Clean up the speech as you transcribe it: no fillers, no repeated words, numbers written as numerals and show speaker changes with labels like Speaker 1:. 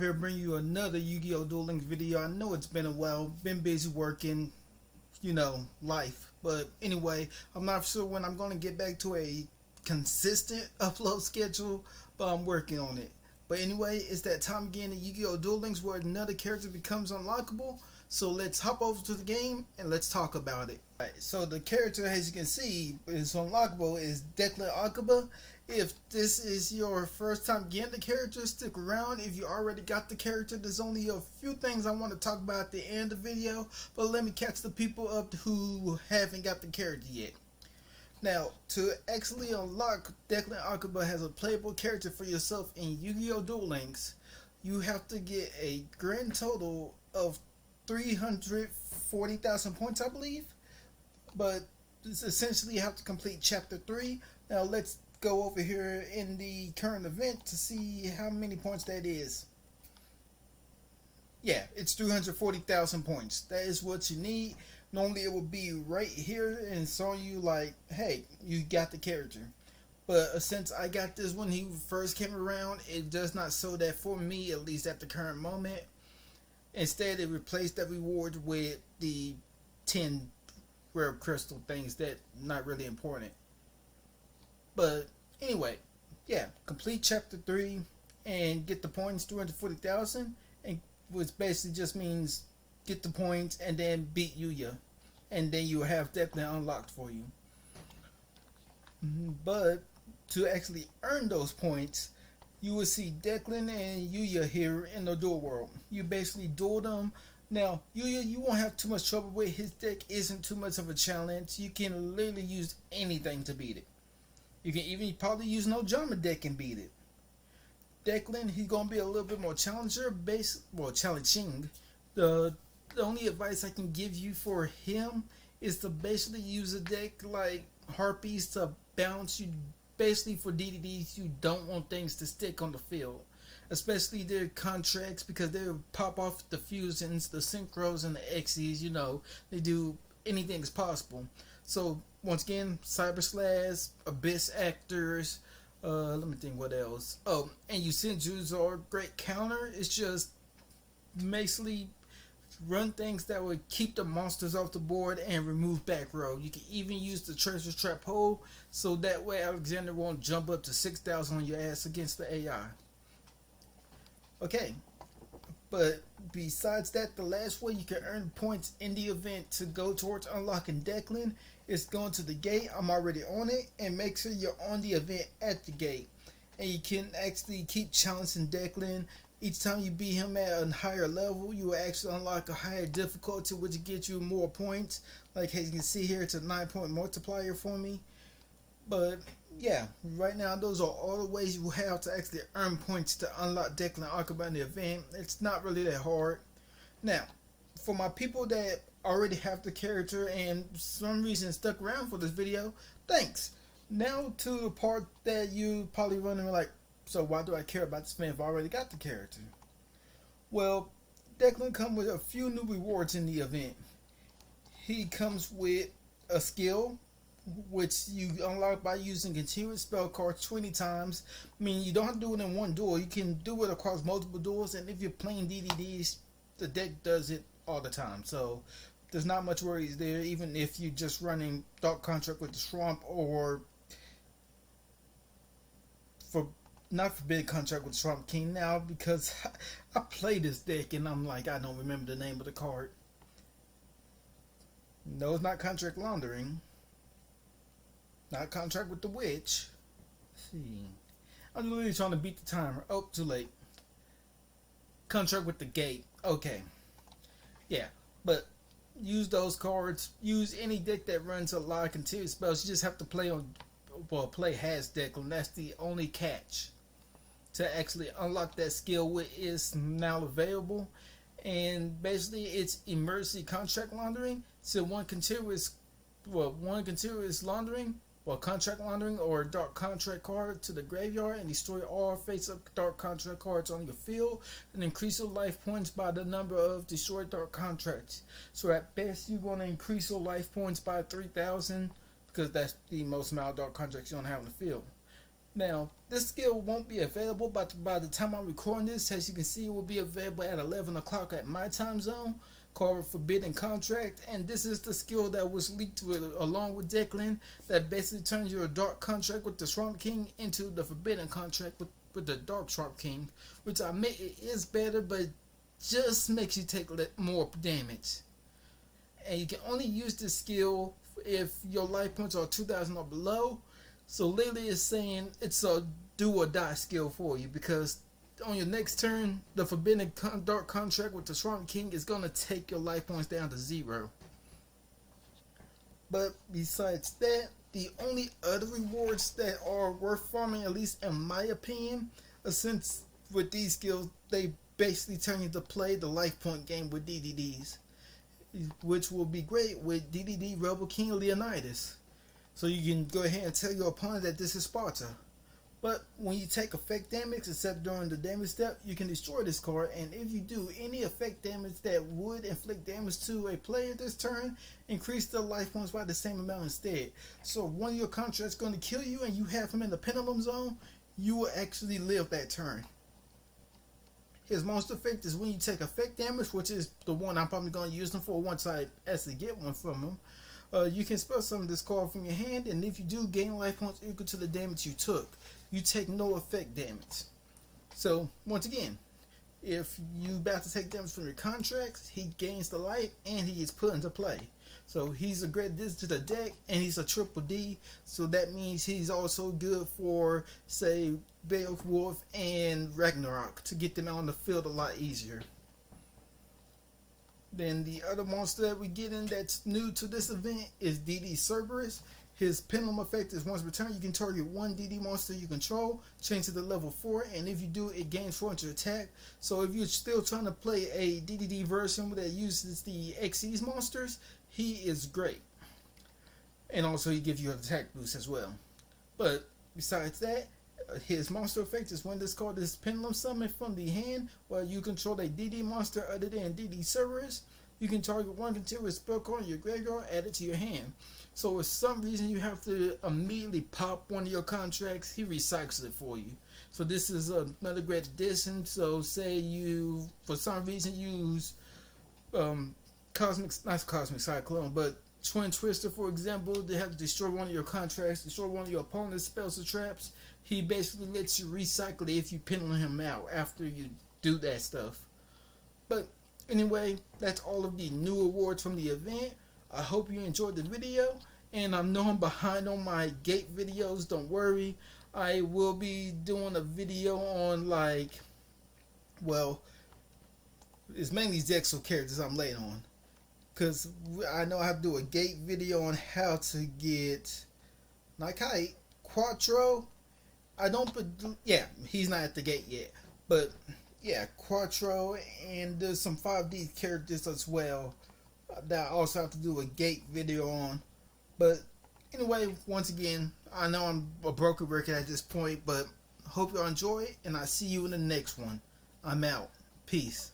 Speaker 1: Here bring you another Yu-Gi-Oh! Duel Links video. I know it's been a while, been busy working, life. But anyway, I'm not sure when I'm going to get back to a consistent upload schedule, but I'm working on it. But anyway, it's that time again in Yu-Gi-Oh! Duel Links where another character becomes unlockable. So let's hop over to the game and let's talk about it. Alright, so the character, as you can see, is unlockable is Declan Akaba. If this is your first time getting the character, stick around. If you already got the character, there's only a few things I want to talk about at the end of the video. But let me catch the people up who haven't got the character yet. Now, to actually unlock Declan Akaba as a playable character for yourself in Yu-Gi-Oh! Duel Links, you have to get a grand total of 340,000 points, I believe. But it's essentially you have to complete Chapter 3. Now, let's go over here in the current event to see how many points that is. Yeah, it's 340,000 points. That is what you need. Normally it will be right here and showing you like, hey, you got the character. But since I got this when he first came around, it does not show that for me, at least at the current moment. Instead, it replaced that reward with the 10 rare crystal things that not really important. But anyway, yeah, complete Chapter 3 and get the points, 240,000, and which basically just means get the points and then beat Yugioh, and then you have Declan unlocked for you. But to actually earn those points, you will see Declan and Yugioh here in the duel world. You basically duel them. Now, Yugioh, you won't have too much trouble with. His deck isn't too much of a challenge. You can literally use anything to beat it. You can even probably use no drama deck and beat it. Declan, he's gonna be a little bit more challenging. The only advice I can give you for him is to basically use a deck like Harpies to bounce you. Basically, for DDDs, you don't want things to stick on the field, especially their contracts, because they'll pop off the fusions, the synchros, and the Xyz. They do anything is possible. So once again, Cyber Slash, Abyss Actors, let me think what else. Oh, and Yusenjus are a great counter. It's just basically run things that would keep the monsters off the board and remove back row. You can even use the Treasure Trap Hole, so that way Alexander won't jump up to 6,000 on your ass against the AI. Okay, but besides that, the last way you can earn points in the event to go towards unlocking Declan is going to the gate. I'm already on it, and make sure you're on the event at the gate. And you can actually keep challenging Declan. Each time you beat him at a higher level, you will actually unlock a higher difficulty, which gets you more points. Like as you can see here, it's a 9-point multiplier for me. But yeah, right now those are all the ways you have to actually earn points to unlock Declan Akaba in the event. It's not really that hard. Now, for my people that already have the character and for some reason stuck around for this video, thanks. Now to the part that you probably running like, so why do I care about this man if I already got the character? Well, Declan comes with a few new rewards in the event. He comes with a skill, which you unlock by using continuous spell cards 20 times. I mean, you don't have to do it in one duel. You can do it across multiple duels, and if you're playing DDDs, the deck does it all the time. So there's not much worries there, even if you're just running Dark Contract with the Swamp, or for not Forbidden Contract with Swamp King now, because I play this deck and I'm like, I don't remember the name of the card. No, it's not Contract Laundering. Not Contract with the Witch. Let's see. I'm literally trying to beat the timer. Oh, too late. Contract with the Gate. Okay. Yeah, but use those cards. Use any deck that runs a lot of continuous spells. You just have to play has Declan. That's the only catch. To actually unlock that skill, which is now available. And basically it's emergency contract laundering. So one continuous laundering, contract laundering or dark contract card to the graveyard and destroy all face-up dark contract cards on your field, and increase your life points by the number of destroyed dark contracts. So at best you're going to increase your life points by 3,000, because that's the most amount of dark contracts you don't have in the field. Now, this skill won't be available by the time I'm recording this. As you can see, it will be available at 11 o'clock at my time zone, called Forbidden Contract. And this is the skill that was leaked along with Declan, that basically turns your Dark Contract with the Swamp King into the Forbidden Contract with the Dark Swamp King, which I admit it is better, but just makes you take more damage. And you can only use this skill if your life points are 2,000 or below. So literally it's saying it's a do or die skill for you, because on your next turn, the Forbidden Dark Contract with the Swamp King is going to take your life points down to 0. But besides that, the only other rewards that are worth farming, at least in my opinion, since with these skills, they basically turn you to play the life point game with DDDs, which will be great with DDD Rebel King Leonidas. So you can go ahead and tell your opponent that this is Sparta. But when you take effect damage, except during the damage step, you can destroy this card, and if you do any effect damage that would inflict damage to a player this turn, increase the life points by the same amount instead. So if one of your contracts going to kill you and you have him in the pendulum zone, you will actually live that turn. His monster effect is when you take effect damage, which is the one I'm probably going to use him for once I actually get one from him. You can spell some of this card from your hand, and if you do gain life points equal to the damage you took, you take no effect damage. So once again, if you about to take damage from your contracts, he gains the life and he is put into play. So he's a great addition to the deck, and he's a triple D, so that means he's also good for, say, Beowulf and Ragnarok, to get them out on the field a lot easier. Then the other monster that we get in that's new to this event is DD Cerberus. His pendulum effect is once per turn, you can target one DD monster you control, change it to level 4, and if you do, it gains 400 attack. So if you're still trying to play a DDD version that uses the XE's monsters, he is great. And also he gives you an attack boost as well. But besides that, his monster effect is when this card is pendulum summoned from the hand, while you control a DD monster other than DD Cerberus. You can target one continuous spell card in your graveyard, add it to your hand. So if some reason you have to immediately pop one of your contracts, he recycles it for you. So this is another great addition. So say you, for some reason, use not Cosmic Cyclone, but Twin Twister, for example. They have to destroy one of your contracts, destroy one of your opponent's spells or traps. He basically lets you recycle it if you pendulum him out after you do that stuff. But anyway, that's all of the new awards from the event. I hope you enjoyed the video, and I know I'm behind on my gate videos. Don't worry, I will be doing a video on, like, well, it's mainly Zexal characters I'm late on, because I know I have to do a gate video on how to get Nikai Quattro. I don't put, yeah, he's not at the gate yet, but yeah, Quattro, and there's some 5D characters as well that I also have to do a gate video on. But anyway, once again, I know I'm a broken record at this point, but hope y'all enjoy it, and I'll see you in the next one. I'm out. Peace.